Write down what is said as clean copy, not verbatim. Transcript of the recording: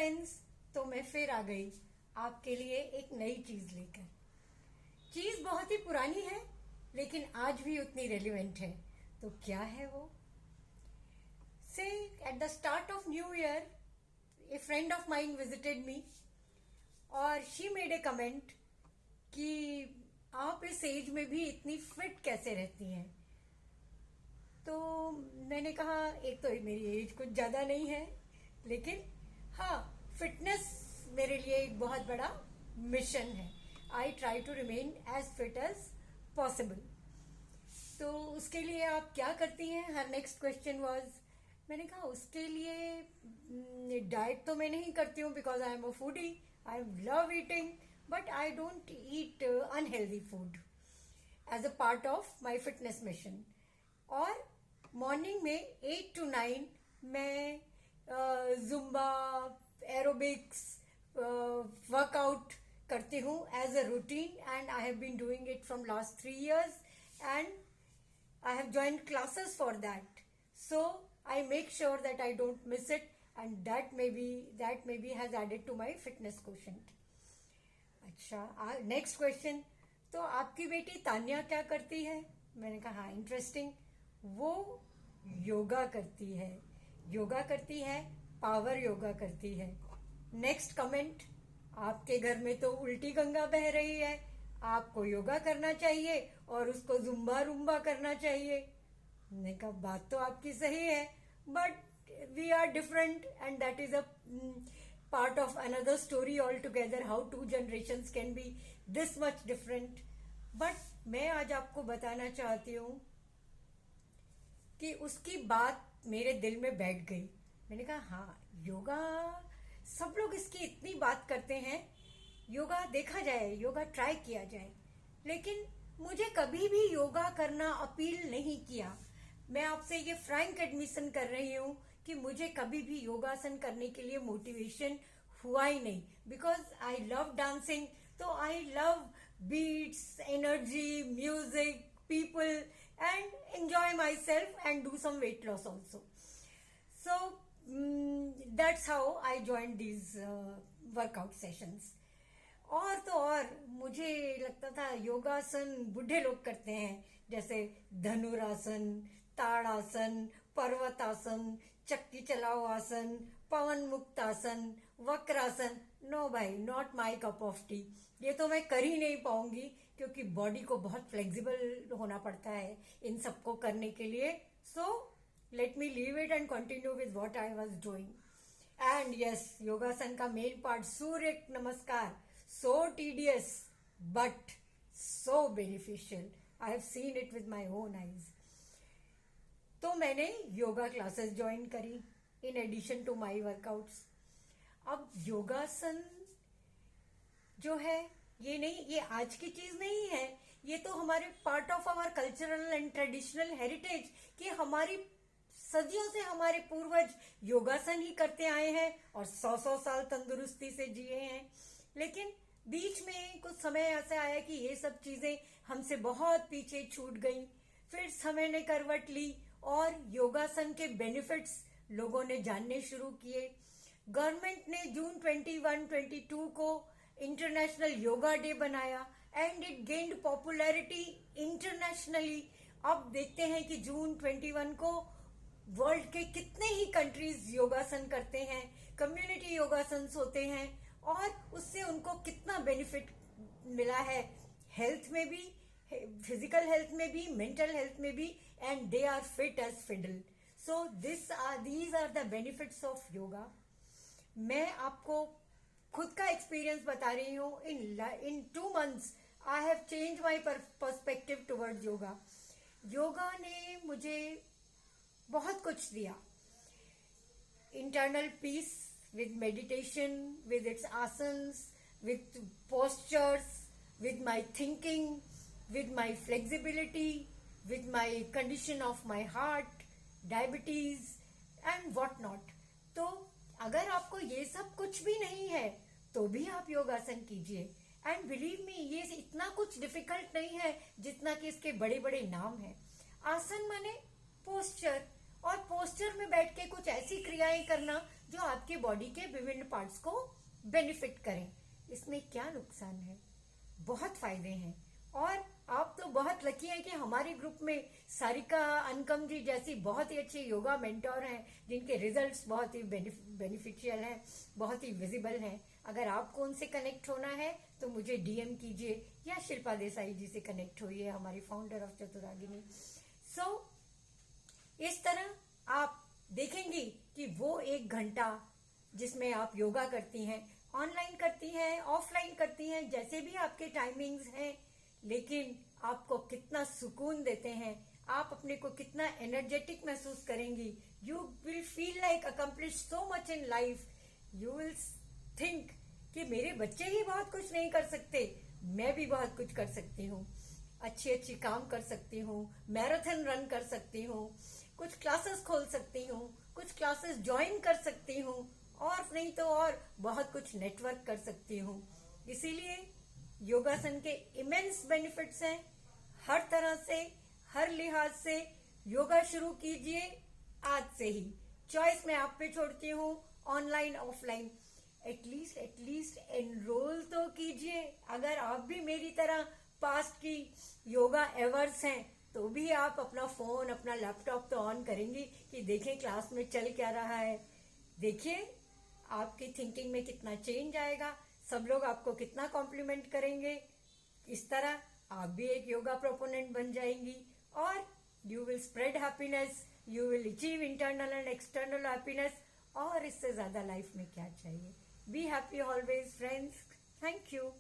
Friends, तो मैं फिर आ गई आपके लिए एक नई चीज लेकर। चीज बहुत ही पुरानी है लेकिन आज भी उतनी रेलिवेंट है। तो क्या है वो? Say at the start of new year a friend of mine visited me और शी मेड ए कमेंट कि आप इस एज में भी इतनी फिट कैसे रहती हैं। तो मैंने कहा, एक तो मेरी एज कुछ ज़्यादा नहीं है लेकिन हाँ, फिटनेस मेरे लिए एक बहुत बड़ा मिशन है। I try to remain as fit as possible. तो उसके लिए आप क्या करती हैं? हर नेक्स्ट क्वेश्चन वाज, मैंने कहा उसके लिए डाइट तो मैं नहीं करती हूँ because I am a foodie, I love eating, but I don't eat unhealthy food as a part of my fitness mission. और मॉर्निंग में 8 to 9 मैं जुम्बा, एरोबिक्स, वर्कआउट करती हूँ as a routine and I have been doing it from last 3 years and I have joined classes for that. So I make sure that I don't miss it and that maybe has added to my fitness quotient. अच्छा, next question, तो आपकी बेटी तान्या क्या करती है? मैंने कहा हाँ, इंटरेस्टिंग, वो योगा करती है। योगा करती है, पावर योगा करती है। नेक्स्ट कमेंट, आपके घर में तो उल्टी गंगा बह रही है, आपको योगा करना चाहिए और उसको जुम्बा रुम्बा करना चाहिए। मैंने कहा बात तो आपकी सही है, but we are different and that is a part of another story altogether, how two generations can be this much different. But मैं आज आपको बताना चाहती हूँ कि उसकी बात मेरे दिल में बैठ गई। मैंने कहा हाँ, योगा, सब लोग इसकी इतनी बात करते हैं, योगा देखा जाए, योगा ट्राई किया जाए, लेकिन मुझे कभी भी योगा करना अपील नहीं किया। मैं आपसे ये फ्रैंक एडमिशन कर रही हूँ कि मुझे कभी भी योगासन करने के लिए मोटिवेशन हुआ ही नहीं, बिकॉज आई लव डांसिंग, तो I love beats, energy, music, people and enjoy my self and do some weight loss also. So that's how I join these workout sessions. और तो और मुझे लगता था योगासन बूढ़े लोग करते हैं, जैसे धनुरासन, ताड़ासन, पर्वतासन, चक्की चलाओ आसन, पवन मुक्त आसन, वक्रासन। नो भाई, not my cup of T. ये तो मैं कर ही नहीं पाऊंगी क्योंकि बॉडी को बहुत फ्लेक्सिबल होना पड़ता है इन सबको करने के लिए। So let me leave it and continue with what I was doing. And yes, योगासन का मेन पार्ट सूर्य नमस्कार, so tedious but so beneficial. I have seen it with my own eyes. तो मैंने योगा क्लासेस ज्वाइन करी in addition to my workouts. अब योगासन जो है, ये नहीं, ये आज की चीज नहीं है, ये तो हमारे part of our cultural and traditional heritage कि हमारी सदियों से हमारे पूर्वज योगासन ही करते आए हैं और 100-100 साल तंदुरुस्ती से जिए हैं। लेकिन बीच में कुछ समय ऐसा आया कि ये सब चीजें हमसे बहुत पीछे छूट गई। फिर समय ने करवट ली और योगासन के बेनिफिट्स लोगों ने जानने शुरू किए। गवर्नमेंट ने जून 21-22 को इंटरनेशनल योगा डे बनाया and it gained popularity internationally. अब देखते हैं कि जून 21 को वर्ल्ड के कितने ही कंट्रीज योगासन करते हैं, कम्युनिटी योगासन होते हैं और उससे उनको कितना बेनिफिट मिला है, हेल्थ में भी, फिजिकल हेल्थ में भी, मेंटल हेल्थ में भी, and they are fit as fiddle. So these are the benefits of yoga. मैं आपको खुद का एक्सपीरियंस बता रही हूँ। In 2 months I have change my perspective towards yoga. Yoga ने मुझे बहुत कुछ दिया। Internal peace with meditation, with its asanas, with postures, with my thinking, with my flexibility, with my condition of my heart, diabetes and what not. तो अगर आपको ये सब कुछ भी नहीं है तो भी आप योगासन कीजिए। एंड बिलीव मी, ये इतना कुछ डिफिकल्ट नहीं है जितना कि इसके बड़े बड़े नाम हैं। आसन माने पोस्चर, और पोस्चर में बैठ के कुछ ऐसी क्रियाएं करना जो आपके बॉडी के विभिन्न पार्ट्स को बेनिफिट करें। इसमें क्या नुकसान है? बहुत फायदे हैं। और आप तो बहुत लकी हैं कि हमारे ग्रुप में सारिका अनकम जी जैसी बहुत ही अच्छी योगा मेंटोर हैं, जिनके रिजल्ट्स बहुत ही बेनिफिशियल हैं, बहुत ही विजिबल हैं। अगर आपको उनसे कनेक्ट होना है तो मुझे डीएम कीजिए या शिल्पा देसाई जी से कनेक्ट होइए, हमारी फाउंडर ऑफ चतुरागिनी। इस तरह आप देखेंगी कि वो 1 घंटा जिसमें आप योगा करती हैं, ऑनलाइन करती हैं, ऑफलाइन करती हैं, जैसे भी आपके टाइमिंग्स हैं, लेकिन आपको कितना सुकून देते हैं, आप अपने को कितना एनर्जेटिक महसूस करेंगी। You will feel like accomplish so much in life. You will think कि मेरे बच्चे ही बहुत कुछ नहीं कर सकते, मैं भी बहुत कुछ कर सकती हूँ, अच्छी अच्छी काम कर सकती हूँ, मैराथन रन कर सकती हूँ, कुछ क्लासेस खोल सकती हूँ, कुछ क्लासेस ज्वाइन कर सकती हूँ, और नहीं तो और बहुत कुछ नेटवर्क कर सकती हूँ। इसीलिए योगासन के इमेंस बेनिफिट्स हैं। हर तरह से, हर लिहाज से योगा शुरू कीजिए आज से ही। चॉइस मैं आप पे छोड़ती हूँ, ऑनलाइन ऑफलाइन। एटलीस्ट एनरोल तो कीजिए। अगर आप भी मेरी तरह पास्ट की योगा एवर्स हैं तो भी आप अपना फोन, अपना लैपटॉप तो ऑन करेंगी कि देखें क्लास में चल क्या रहा है। देखिए आपकी थिंकिंग में कितना चेंज आएगा, सब लोग आपको कितना कॉम्प्लीमेंट करेंगे। इस तरह आप भी एक योगा प्रोपोनेंट बन जाएंगी और you will spread happiness, you will achieve internal and external happiness. और इससे ज्यादा लाइफ में क्या चाहिए। Be happy always friends. Thank you.